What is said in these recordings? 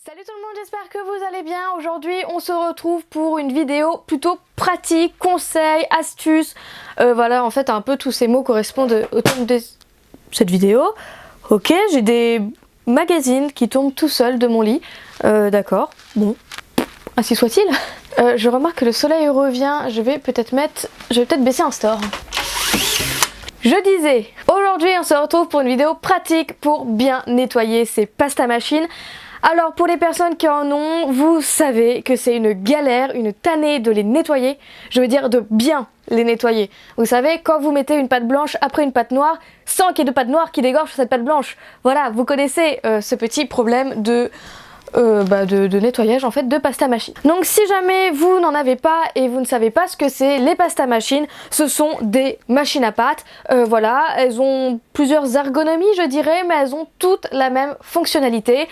Salut tout le monde, j'espère que vous allez bien. Aujourd'hui on se retrouve pour une vidéo plutôt pratique, conseils, astuces. Voilà, en fait un peu tous ces mots correspondent au thème de cette vidéo. Ok, j'ai des magazines qui tombent tout seuls de mon lit. D'accord, bon, ainsi soit-il. Je remarque que le soleil revient, je vais peut-être baisser un store. Je disais, aujourd'hui on se retrouve pour une vidéo pratique pour bien nettoyer ses pastes à machine. Alors pour les personnes qui en ont, vous savez que c'est une galère, une tannée de les nettoyer, je veux dire de bien les nettoyer. Vous savez, quand vous mettez une pâte blanche après une pâte noire, sans qu'il y ait de pâte noire qui dégorge sur cette pâte blanche. Voilà, vous connaissez ce petit problème de nettoyage en fait de pasta machine. Donc si jamais vous n'en avez pas et vous ne savez pas ce que c'est les pasta machine, ce sont des machines à pâte. Voilà, elles ont plusieurs ergonomies je dirais, mais elles ont toutes la même fonctionnalité.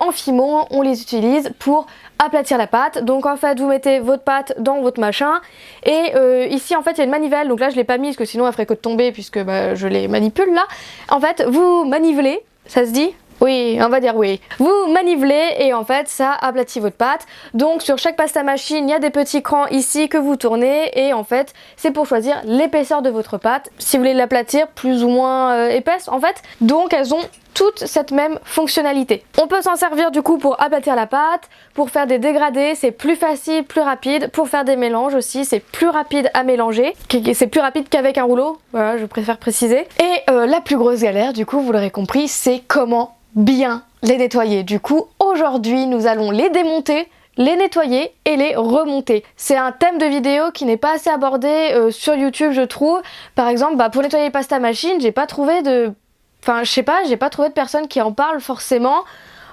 En Fimo, on les utilise pour aplatir la pâte. Donc en fait vous mettez votre pâte dans votre machin et ici en fait il y a une manivelle, donc là je l'ai pas mise parce que sinon elle ferait que de tomber puisque je les manipule là. En fait vous manivelez, ça se dit ? Oui, on va dire oui. Vous manivelez et en fait ça aplatit votre pâte. Donc sur chaque pasta machine, il y a des petits crans ici que vous tournez et en fait c'est pour choisir l'épaisseur de votre pâte. Si vous voulez l'aplatir plus ou moins épaisse en fait. Donc elles ont toute cette même fonctionnalité. On peut s'en servir du coup pour aplatir la pâte, pour faire des dégradés, c'est plus facile, plus rapide. Pour faire des mélanges aussi, c'est plus rapide à mélanger. C'est plus rapide qu'avec un rouleau, voilà, je préfère préciser. Et la plus grosse galère du coup, vous l'aurez compris, c'est comment bien les nettoyer. Du coup, aujourd'hui, nous allons les démonter, les nettoyer et les remonter. C'est un thème de vidéo qui n'est pas assez abordé sur YouTube, je trouve. Par exemple, pour nettoyer les pasta machine, j'ai pas trouvé de... Enfin, je sais pas, j'ai pas trouvé de personnes qui en parlent forcément.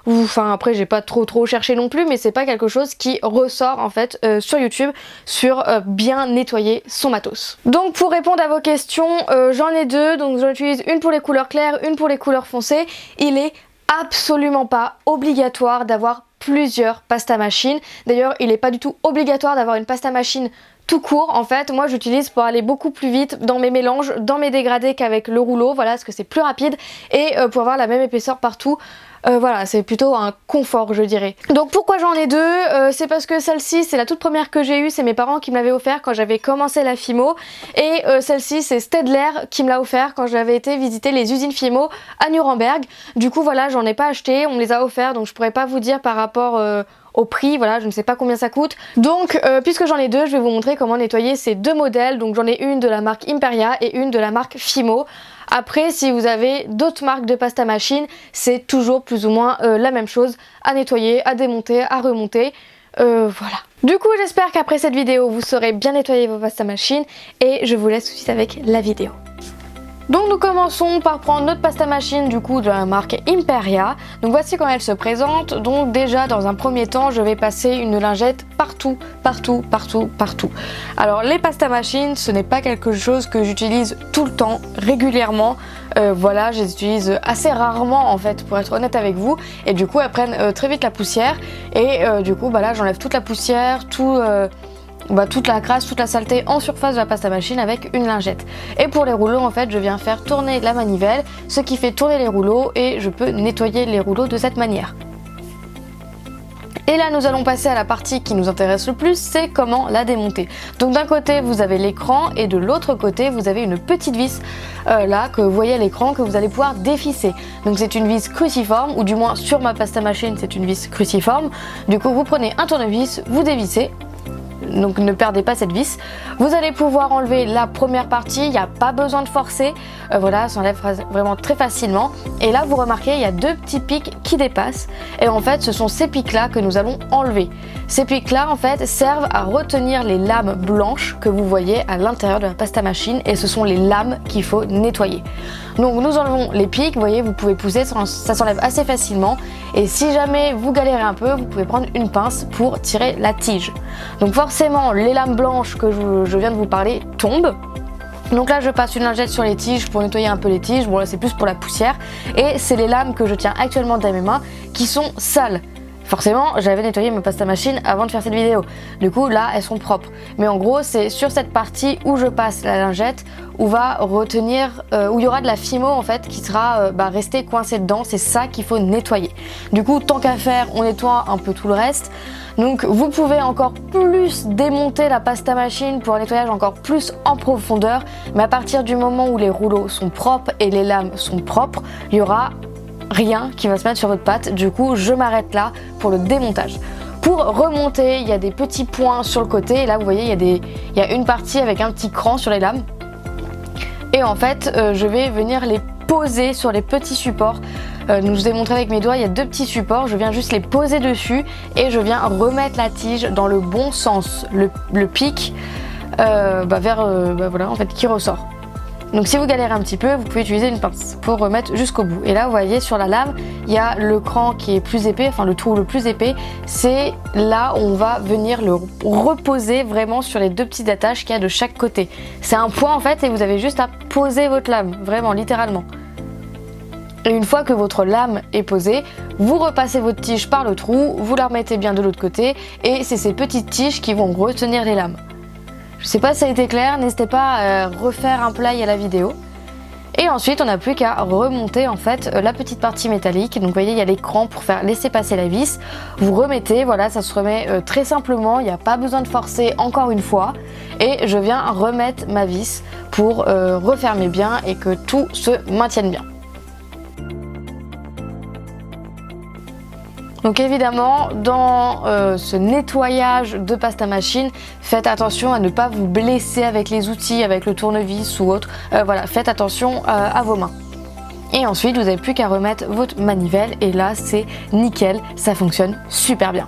Enfin, après, j'ai pas trop cherché non plus, mais c'est pas quelque chose qui ressort en fait sur YouTube sur bien nettoyer son matos. Donc, pour répondre à vos questions, j'en ai deux. Donc, j'en utilise une pour les couleurs claires, une pour les couleurs foncées. Il est absolument pas obligatoire d'avoir plusieurs pasta machine. D'ailleurs, il n'est pas du tout obligatoire d'avoir une pasta machine tout court. En fait, moi j'utilise pour aller beaucoup plus vite dans mes mélanges, dans mes dégradés qu'avec le rouleau, voilà, parce que c'est plus rapide et pour avoir la même épaisseur partout. Voilà, c'est plutôt un confort je dirais. Donc pourquoi j'en ai deux, c'est parce que celle-ci c'est la toute première que j'ai eue, c'est mes parents qui me l'avaient offert quand j'avais commencé la Fimo. Et celle-ci c'est Stedler qui me l'a offert quand j'avais été visiter les usines Fimo à Nuremberg. Du coup voilà, j'en ai pas acheté, on me les a offerts, donc je pourrais pas vous dire par rapport au prix, voilà, je ne sais pas combien ça coûte. Donc puisque j'en ai deux, je vais vous montrer comment nettoyer ces deux modèles. Donc j'en ai une de la marque Imperia et une de la marque Fimo. Après, si vous avez d'autres marques de pasta machine, c'est toujours plus ou moins la même chose à nettoyer, à démonter, à remonter. Voilà. Du coup, j'espère qu'après cette vidéo, vous saurez bien nettoyer vos pasta machine et je vous laisse tout de suite avec la vidéo. Donc nous commençons par prendre notre pasta machine du coup de la marque Imperia. Donc voici comment elle se présente. Donc déjà dans un premier temps je vais passer une lingette partout. Alors les pasta machines ce n'est pas quelque chose que j'utilise tout le temps, régulièrement. Voilà, je les utilise assez rarement en fait pour être honnête avec vous. Et du coup elles prennent très vite la poussière. Et du coup là j'enlève toute la poussière, toute la crasse, toute la saleté en surface de la pasta machine avec une lingette. Et pour les rouleaux en fait je viens faire tourner la manivelle, ce qui fait tourner les rouleaux et je peux nettoyer les rouleaux de cette manière. Et là nous allons passer à la partie qui nous intéresse le plus, c'est comment la démonter. Donc d'un côté vous avez l'écran et de l'autre côté vous avez une petite vis là que vous voyez à l'écran que vous allez pouvoir dévisser. Donc c'est une vis cruciforme, ou du moins sur ma pasta machine c'est une vis cruciforme. Du coup vous prenez un tournevis, vous dévissez. Donc ne perdez pas cette vis. Vous allez pouvoir enlever la première partie, il n'y a pas besoin de forcer. Voilà, ça enlève vraiment très facilement. Et là vous remarquez, il y a deux petits pics qui dépassent. Et en fait ce sont ces pics là que nous allons enlever. Ces pics là en fait servent à retenir les lames blanches que vous voyez à l'intérieur de la pasta machine. Et ce sont les lames qu'il faut nettoyer. Donc nous enlevons les pics, vous voyez, vous pouvez pousser, ça s'enlève assez facilement. Et si jamais vous galérez un peu, vous pouvez prendre une pince pour tirer la tige. Donc forcément les lames blanches que je viens de vous parler tombent. Donc là je passe une lingette sur les tiges pour nettoyer un peu les tiges, bon là c'est plus pour la poussière. Et c'est les lames que je tiens actuellement dans mes mains qui sont sales. Forcément, j'avais nettoyé ma pasta machine avant de faire cette vidéo. Du coup, là, elles sont propres. Mais en gros, c'est sur cette partie où je passe la lingette, où va retenir, où il y aura de la fimo en fait qui sera restée coincée dedans. C'est ça qu'il faut nettoyer. Du coup, tant qu'à faire, on nettoie un peu tout le reste. Donc, vous pouvez encore plus démonter la pasta machine pour un nettoyage encore plus en profondeur. Mais à partir du moment où les rouleaux sont propres et les lames sont propres, il y aura rien qui va se mettre sur votre pâte. Du coup, je m'arrête là pour le démontage. Pour remonter, il y a des petits points sur le côté. Et là, vous voyez, il y a une partie avec un petit cran sur les lames. Et en fait, je vais venir les poser sur les petits supports. Donc, je vous ai montré avec mes doigts, il y a deux petits supports. Je viens juste les poser dessus et je viens remettre la tige dans le bon sens. Le pic voilà, en fait, qui ressort. Donc si vous galérez un petit peu, vous pouvez utiliser une pince pour remettre jusqu'au bout. Et là, vous voyez sur la lame, il y a le cran qui est plus épais, enfin le trou le plus épais. C'est là où on va venir le reposer vraiment sur les deux petites attaches qu'il y a de chaque côté. C'est un point en fait et vous avez juste à poser votre lame, vraiment littéralement. Et une fois que votre lame est posée, vous repassez votre tige par le trou, vous la remettez bien de l'autre côté et c'est ces petites tiges qui vont retenir les lames. Je sais pas si ça a été clair, n'hésitez pas à refaire un play à la vidéo. Et ensuite, on n'a plus qu'à remonter en fait la petite partie métallique. Donc vous voyez, il y a l'écran pour faire laisser passer la vis. Vous remettez, voilà, ça se remet très simplement, il n'y a pas besoin de forcer encore une fois. Et je viens remettre ma vis pour refermer bien et que tout se maintienne bien. Donc évidemment, dans ce nettoyage de pasta machine, faites attention à ne pas vous blesser avec les outils, avec le tournevis ou autre. Voilà, faites attention à vos mains. Et ensuite, vous n'avez plus qu'à remettre votre manivelle et là, c'est nickel, ça fonctionne super bien.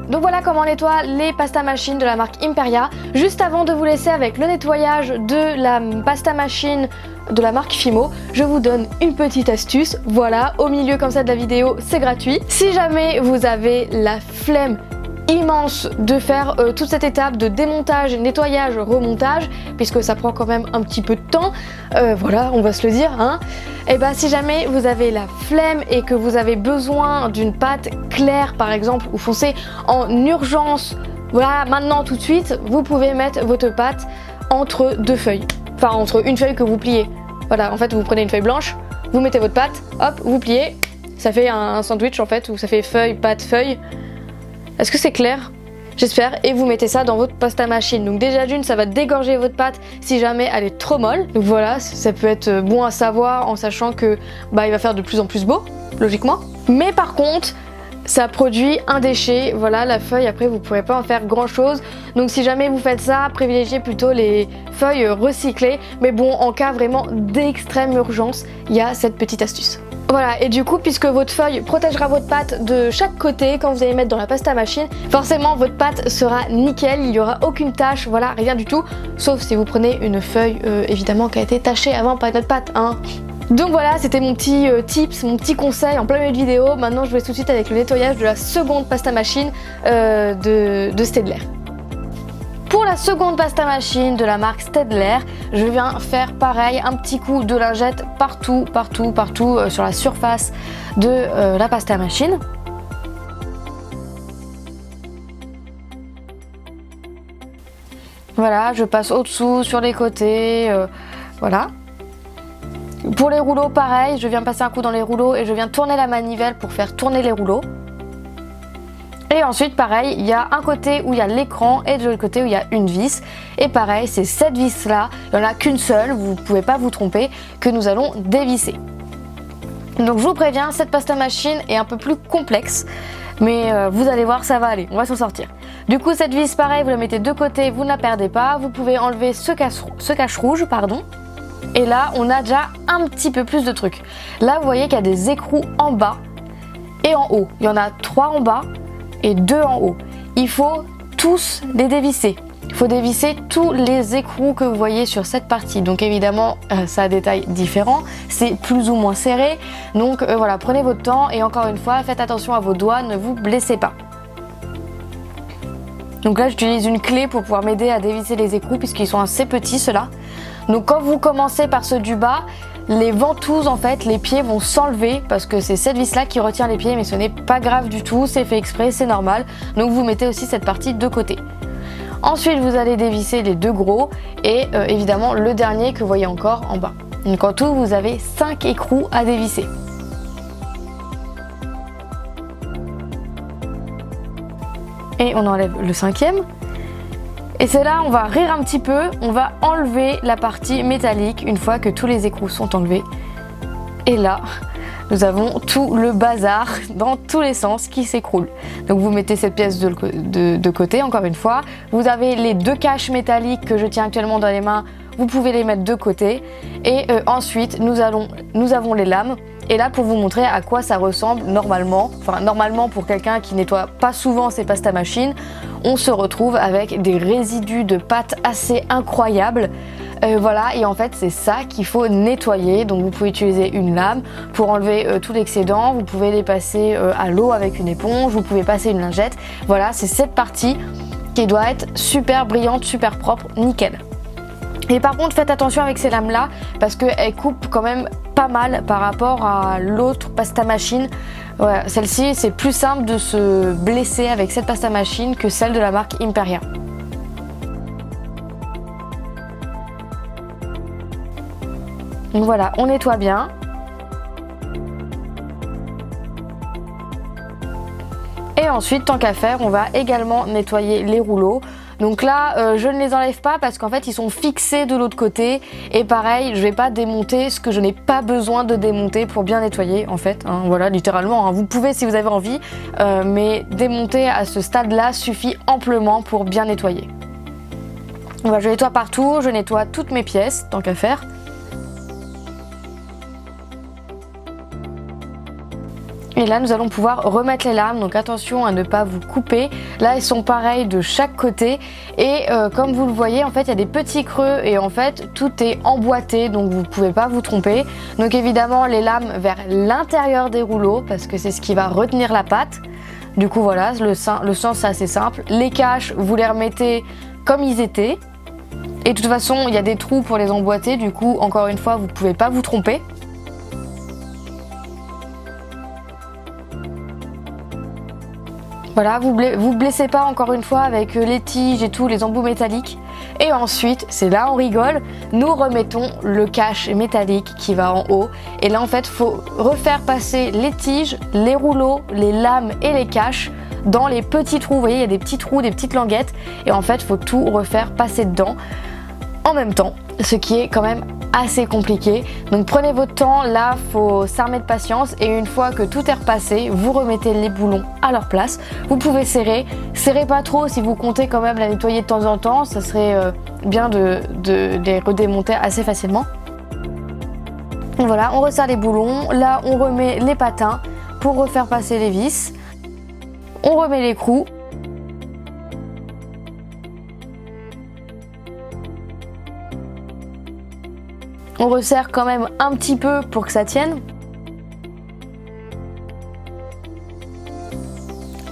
Donc voilà comment on nettoie les pasta machine de la marque Imperia. Juste avant de vous laisser avec le nettoyage de la pasta machine de la marque Fimo, je vous donne une petite astuce. Voilà, au milieu comme ça de la vidéo, c'est gratuit. Si jamais vous avez la flemme immense de faire toute cette étape de démontage, nettoyage, remontage, puisque ça prend quand même un petit peu de temps, voilà, on va se le dire, hein. Et bah si jamais vous avez la flemme et que vous avez besoin d'une pâte claire par exemple, ou foncée en urgence, voilà, maintenant tout de suite, vous pouvez mettre votre pâte entre deux feuilles, enfin entre une feuille que vous pliez. Voilà, en fait vous prenez une feuille blanche, vous mettez votre pâte, hop, vous pliez, ça fait un sandwich en fait, où ça fait feuille, pâte, feuille. Est-ce que c'est clair? J'espère. Et vous mettez ça dans votre pasta machine. Donc déjà d'une, ça va dégorger votre pâte si jamais elle est trop molle. Donc voilà, ça peut être bon à savoir en sachant que il va faire de plus en plus beau, logiquement. Mais par contre, ça produit un déchet. Voilà, la feuille, après vous pourrez pas en faire grand chose. Donc si jamais vous faites ça, privilégiez plutôt les feuilles recyclées. Mais bon, en cas vraiment d'extrême urgence, il y a cette petite astuce. Voilà, et du coup, puisque votre feuille protégera votre pâte de chaque côté quand vous allez mettre dans la pasta machine, forcément votre pâte sera nickel, il n'y aura aucune tache, voilà, rien du tout, sauf si vous prenez une feuille évidemment qui a été tachée avant par notre pâte, hein. Donc voilà, c'était mon petit tips, mon petit conseil en plein milieu de vidéo. Maintenant je vais tout de suite avec le nettoyage de la seconde pasta machine de Staedtler. Pour la seconde pasta machine de la marque Staedtler, je viens faire pareil, un petit coup de lingette partout sur la surface de la pasta machine. Voilà, je passe au-dessous, sur les côtés, voilà. Pour les rouleaux, pareil, je viens passer un coup dans les rouleaux et je viens tourner la manivelle pour faire tourner les rouleaux. Et ensuite pareil, il y a un côté où il y a l'écran et de l'autre côté où il y a une vis. Et pareil, c'est cette vis là, il n'y en a qu'une seule, vous ne pouvez pas vous tromper, que nous allons dévisser. Donc je vous préviens, cette pasta machine est un peu plus complexe, mais vous allez voir, ça va aller, on va s'en sortir. Du coup cette vis pareil, vous la mettez de côté, vous ne la perdez pas, vous pouvez enlever ce cache rouge, pardon. Et là on a déjà un petit peu plus de trucs. Là vous voyez qu'il y a des écrous en bas et en haut, il y en a 3 en bas et 2 en haut. Il faut tous les dévisser. Il faut dévisser tous les écrous que vous voyez sur cette partie. Donc évidemment, ça a des tailles différentes, c'est plus ou moins serré. Donc voilà, prenez votre temps et encore une fois, faites attention à vos doigts, ne vous blessez pas. Donc là, j'utilise une clé pour pouvoir m'aider à dévisser les écrous puisqu'ils sont assez petits ceux-là. Donc quand vous commencez par ceux du bas, les ventouses en fait, les pieds vont s'enlever parce que c'est cette vis là qui retient les pieds, mais ce n'est pas grave du tout, c'est fait exprès, c'est normal. Donc vous mettez aussi cette partie de côté. Ensuite vous allez dévisser les 2 gros et évidemment le dernier que vous voyez encore en bas. Donc en tout vous avez 5 écrous à dévisser. Et on enlève le 5e. Et c'est là on va rire un petit peu, on va enlever la partie métallique une fois que tous les écrous sont enlevés. Et là, nous avons tout le bazar dans tous les sens qui s'écroule. Donc vous mettez cette pièce de côté, encore une fois. Vous avez les 2 caches métalliques que je tiens actuellement dans les mains, vous pouvez les mettre de côté. Et ensuite, nous avons les lames. Et là, pour vous montrer à quoi ça ressemble normalement, enfin normalement pour quelqu'un qui nettoie pas souvent ses pasta machines, on se retrouve avec des résidus de pâte assez incroyables. Voilà, et en fait c'est ça qu'il faut nettoyer. Donc vous pouvez utiliser une lame pour enlever tout l'excédent, vous pouvez les passer à l'eau avec une éponge, vous pouvez passer une lingette. Voilà, c'est cette partie qui doit être super brillante, super propre, nickel. Et par contre faites attention avec ces lames là parce qu'elles coupent quand même pas mal par rapport à l'autre pasta machine. Ouais, celle-ci c'est plus simple de se blesser avec cette pasta machine que celle de la marque Imperia. Donc voilà, on nettoie bien. Et ensuite, tant qu'à faire, on va également nettoyer les rouleaux. Donc là, je ne les enlève pas parce qu'en fait, ils sont fixés de l'autre côté. Et pareil, je ne vais pas démonter ce que je n'ai pas besoin de démonter pour bien nettoyer, en fait. Hein, voilà, littéralement. Hein. Vous pouvez si vous avez envie, mais démonter à ce stade-là suffit amplement pour bien nettoyer. Voilà, je nettoie partout, je nettoie toutes mes pièces, tant qu'à faire. Et là nous allons pouvoir remettre les lames, donc attention à ne pas vous couper. Là elles sont pareilles de chaque côté et comme vous le voyez en fait il y a des petits creux et en fait tout est emboîté donc vous ne pouvez pas vous tromper. Donc évidemment les lames vers l'intérieur des rouleaux parce que c'est ce qui va retenir la pâte. Du coup voilà, le sens c'est assez simple. Les caches vous les remettez comme ils étaient. Et de toute façon il y a des trous pour les emboîter, du coup encore une fois vous ne pouvez pas vous tromper. Voilà, vous blessez pas encore une fois avec les tiges et tout, les embouts métalliques. Et ensuite, c'est là on rigole, nous remettons le cache métallique qui va en haut. Et là en fait, faut refaire passer les tiges, les rouleaux, les lames et les caches dans les petits trous. Vous voyez, il y a des petits trous, des petites languettes. Et en fait, faut tout refaire passer dedans en même temps, ce qui est quand même assez compliqué. Donc prenez votre temps, là faut s'armer de patience et une fois que tout est repassé, vous remettez les boulons à leur place. Vous pouvez serrer, serrez pas trop si vous comptez quand même la nettoyer de temps en temps, ça serait bien de les redémonter assez facilement. Donc voilà, on resserre les boulons, là on remet les patins pour refaire passer les vis, on remet l'écrou. On resserre quand même un petit peu pour que ça tienne.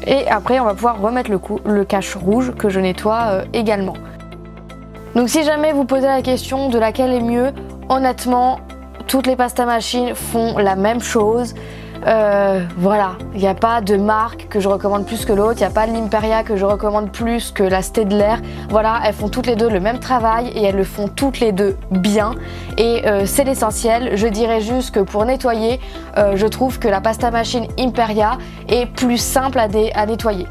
Et après on va pouvoir remettre le cache rouge que je nettoie également. Donc si jamais vous posez la question de laquelle est mieux, honnêtement toutes les pasta machines font la même chose. Voilà, il n'y a pas de marque que je recommande plus que l'autre, il n'y a pas de l'Imperia que je recommande plus que la Staedtler. Voilà, elles font toutes les deux le même travail et elles le font toutes les deux bien et c'est l'essentiel. Je dirais juste que pour nettoyer, je trouve que la pasta machine Imperia est plus simple à nettoyer.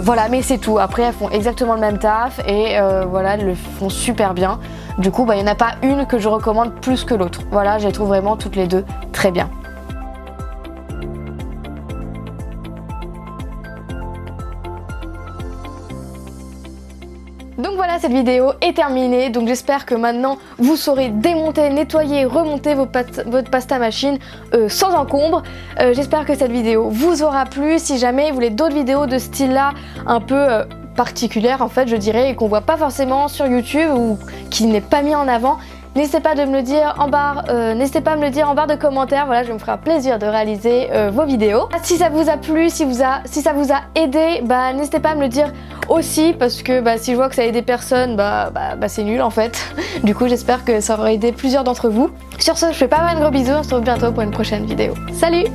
Voilà, mais c'est tout. Après, elles font exactement le même taf et voilà, elles le font super bien. Du coup, il n'y en a pas une que je recommande plus que l'autre. Voilà, je les trouve vraiment toutes les deux très bien. Donc voilà, cette vidéo est terminée, donc j'espère que maintenant vous saurez démonter, nettoyer, remonter votre pasta machine sans encombre. J'espère que cette vidéo vous aura plu. Si jamais vous voulez d'autres vidéos de ce style là, un peu particulières en fait je dirais, et qu'on voit pas forcément sur YouTube ou qui n'est pas mis en avant, N'hésitez pas de me le dire en barre, n'hésitez pas à me le dire en barre de commentaires. Voilà, je me ferai un plaisir de réaliser vos vidéos. Si ça vous a plu, si ça vous a aidé, bah n'hésitez pas à me le dire aussi, parce que bah, si je vois que ça a aidé personne, bah c'est nul en fait. Du coup, j'espère que ça aura aidé plusieurs d'entre vous. Sur ce, je fais pas mal de gros bisous. On se retrouve bientôt pour une prochaine vidéo. Salut!